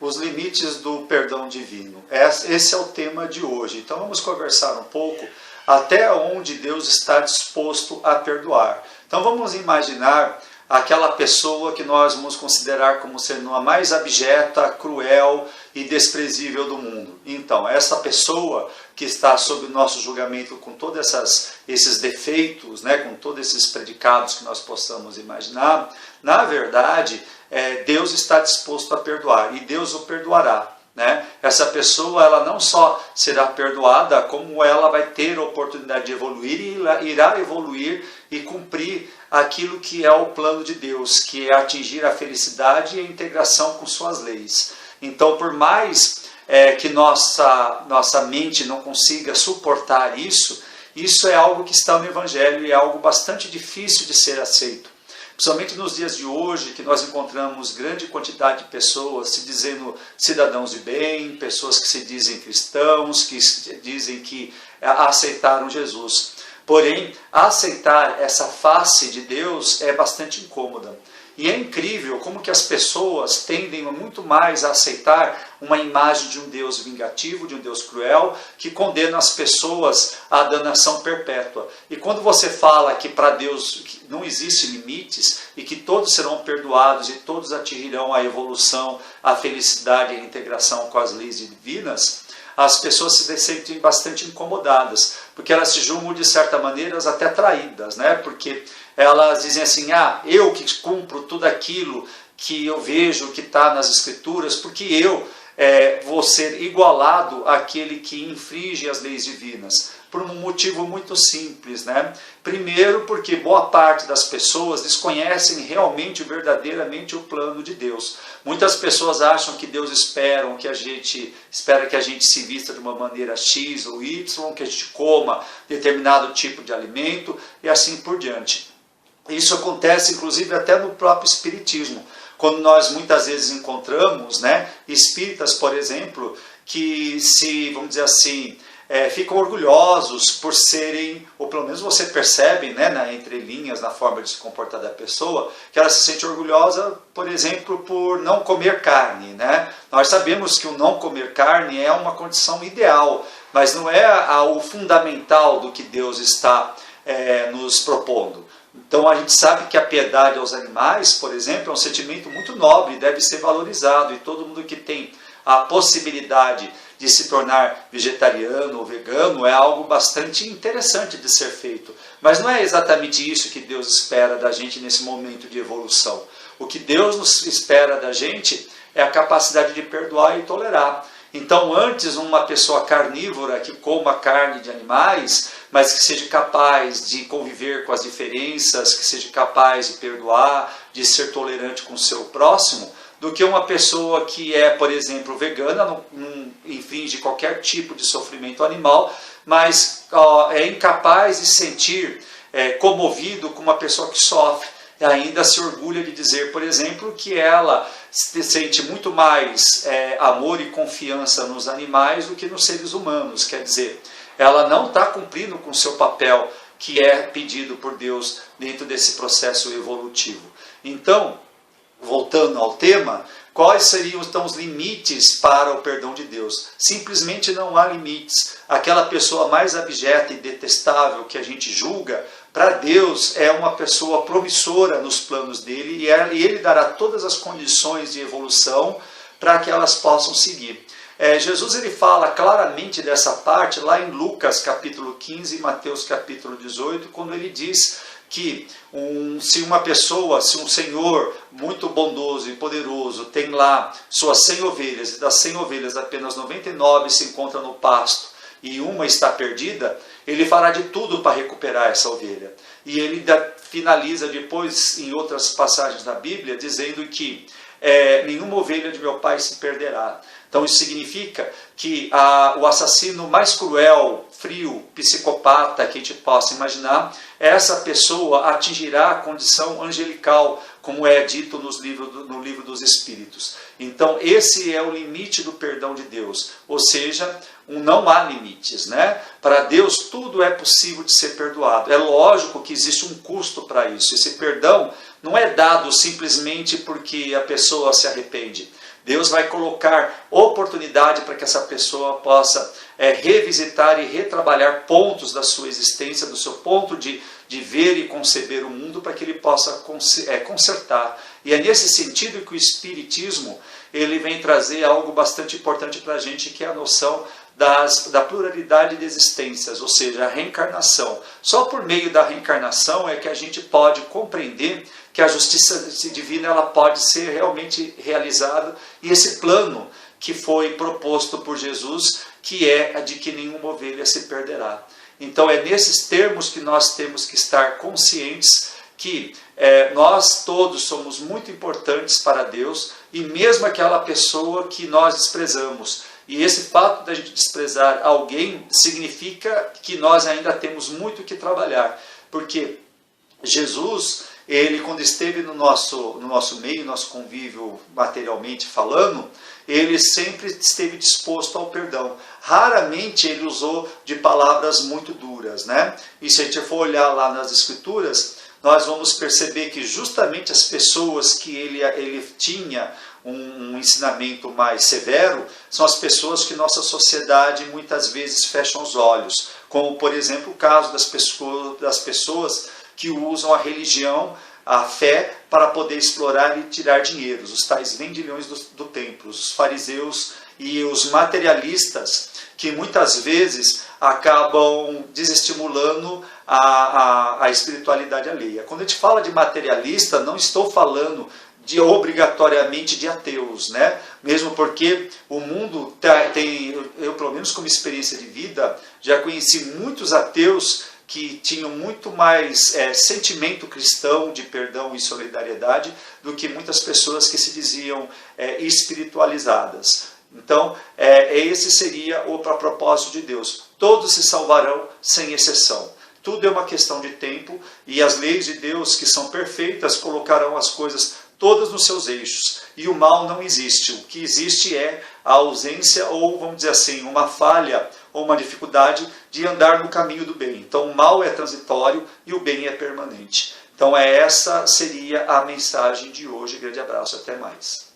os limites do perdão divino. Esse é o tema de hoje. Então vamos conversar um pouco até onde Deus está disposto a perdoar. Então vamos imaginar aquela pessoa que nós vamos considerar como sendo a mais abjeta, cruel e desprezível do mundo. Então, essa pessoa que está sob o nosso julgamento com todos esses defeitos, né, com todos esses predicados que nós possamos imaginar, na verdade, Deus está disposto a perdoar e Deus o perdoará. Né? Essa pessoa ela não só será perdoada, como ela vai ter a oportunidade de evoluir e irá evoluir e cumprir aquilo que é o plano de Deus, que é atingir a felicidade e a integração com suas leis. Então, por mais que nossa mente não consiga suportar isso é algo que está no Evangelho e é algo bastante difícil de ser aceito. Principalmente nos dias de hoje, que nós encontramos grande quantidade de pessoas se dizendo cidadãos de bem, pessoas que se dizem cristãos, que dizem que aceitaram Jesus. Porém, aceitar essa face de Deus é bastante incômoda. E é incrível como que as pessoas tendem muito mais a aceitar uma imagem de um Deus vingativo, de um Deus cruel, que condena as pessoas à danação perpétua. E quando você fala que para Deus não existe limites e que todos serão perdoados e todos atingirão a evolução, a felicidade e a integração com as leis divinas, as pessoas se sentem bastante incomodadas, porque elas se julgam de certa maneira até traídas, né? Porque elas dizem assim, eu que cumpro tudo aquilo que eu vejo que está nas Escrituras, porque eu vou ser igualado àquele que infringe as leis divinas. Por um motivo muito simples, né? Primeiro, porque boa parte das pessoas desconhecem realmente, verdadeiramente o plano de Deus. Muitas pessoas acham que Deus espera que a gente se vista de uma maneira X ou Y, que a gente coma determinado tipo de alimento e assim por diante. Isso acontece, inclusive, até no próprio Espiritismo. Quando nós muitas vezes encontramos, né, espíritas, por exemplo, que vamos dizer assim, ficam orgulhosos por serem, ou pelo menos você percebe, né, entre linhas, na forma de se comportar da pessoa, que ela se sente orgulhosa, por exemplo, por não comer carne. Né? Nós sabemos que o não comer carne é uma condição ideal, mas não é o fundamental do que Deus está nos propondo. Então a gente sabe que a piedade aos animais, por exemplo, é um sentimento muito nobre, deve ser valorizado, e todo mundo que tem a possibilidade de se tornar vegetariano ou vegano é algo bastante interessante de ser feito. Mas não é exatamente isso que Deus espera da gente nesse momento de evolução. O que Deus nos espera da gente é a capacidade de perdoar e tolerar. Então, antes, uma pessoa carnívora que coma carne de animais, mas que seja capaz de conviver com as diferenças, que seja capaz de perdoar, de ser tolerante com o seu próximo, do que uma pessoa que é, por exemplo, vegana, não infringe qualquer tipo de sofrimento animal, mas é incapaz de sentir comovido com uma pessoa que sofre. E ainda se orgulha de dizer, por exemplo, que ela sente muito mais amor e confiança nos animais do que nos seres humanos. Quer dizer, ela não está cumprindo com o seu papel que é pedido por Deus dentro desse processo evolutivo. Então, voltando ao tema, quais seriam então os limites para o perdão de Deus? Simplesmente não há limites. Aquela pessoa mais abjeta e detestável que a gente julga, para Deus é uma pessoa promissora nos planos dele e Ele dará todas as condições de evolução para que elas possam seguir. Jesus ele fala claramente dessa parte lá em Lucas capítulo 15 e Mateus capítulo 18, quando ele diz que se um senhor muito bondoso e poderoso tem lá suas 100 ovelhas, e das 100 ovelhas apenas 99 se encontram no pasto e uma está perdida, ele fará de tudo para recuperar essa ovelha. E ele finaliza depois, em outras passagens da Bíblia, dizendo que nenhuma ovelha de meu Pai se perderá. Então isso significa que o assassino mais cruel, frio, psicopata que a gente possa imaginar, essa pessoa atingirá a condição angelical, como é dito no livro dos Espíritos. Então esse é o limite do perdão de Deus, ou seja, não há limites, né? Para Deus tudo é possível de ser perdoado. É lógico que existe um custo para isso. Esse perdão não é dado simplesmente porque a pessoa se arrepende, Deus vai colocar oportunidade para que essa pessoa possa revisitar e retrabalhar pontos da sua existência, do seu ponto de ver e conceber o mundo, para que ele possa consertar. E é nesse sentido que o Espiritismo ele vem trazer algo bastante importante para a gente, que é a noção da pluralidade de existências, ou seja, a reencarnação. Só por meio da reencarnação é que a gente pode compreender que a justiça divina ela pode ser realmente realizada, e esse plano que foi proposto por Jesus, que é a de que nenhuma ovelha se perderá. Então é nesses termos que nós temos que estar conscientes que nós todos somos muito importantes para Deus, e mesmo aquela pessoa que nós desprezamos. E esse fato da gente desprezar alguém significa que nós ainda temos muito que trabalhar, porque Jesus, ele quando esteve no nosso meio, nosso convívio materialmente falando, ele sempre esteve disposto ao perdão. Raramente ele usou de palavras muito duras, né? E se a gente for olhar lá nas Escrituras, nós vamos perceber que justamente as pessoas que ele tinha um ensinamento mais severo são as pessoas que nossa sociedade muitas vezes fecha os olhos, como por exemplo o caso das pessoas que usam a religião, a fé, para poder explorar e tirar dinheiros, os tais vendilhões do templo, os fariseus e os materialistas, que muitas vezes acabam desestimulando a espiritualidade alheia. Quando a gente fala de materialista, não estou falando obrigatoriamente de ateus, né? Mesmo porque o mundo tem, eu pelo menos como experiência de vida, já conheci muitos ateus que tinham muito mais sentimento cristão de perdão e solidariedade do que muitas pessoas que se diziam espiritualizadas. Então, esse seria o propósito de Deus. Todos se salvarão sem exceção. Tudo é uma questão de tempo, e as leis de Deus, que são perfeitas, colocarão as coisas todas nos seus eixos. E o mal não existe. O que existe é a ausência, ou vamos dizer assim, uma falha ou uma dificuldade de andar no caminho do bem. Então o mal é transitório e o bem é permanente. Então essa seria a mensagem de hoje. Grande abraço, até mais.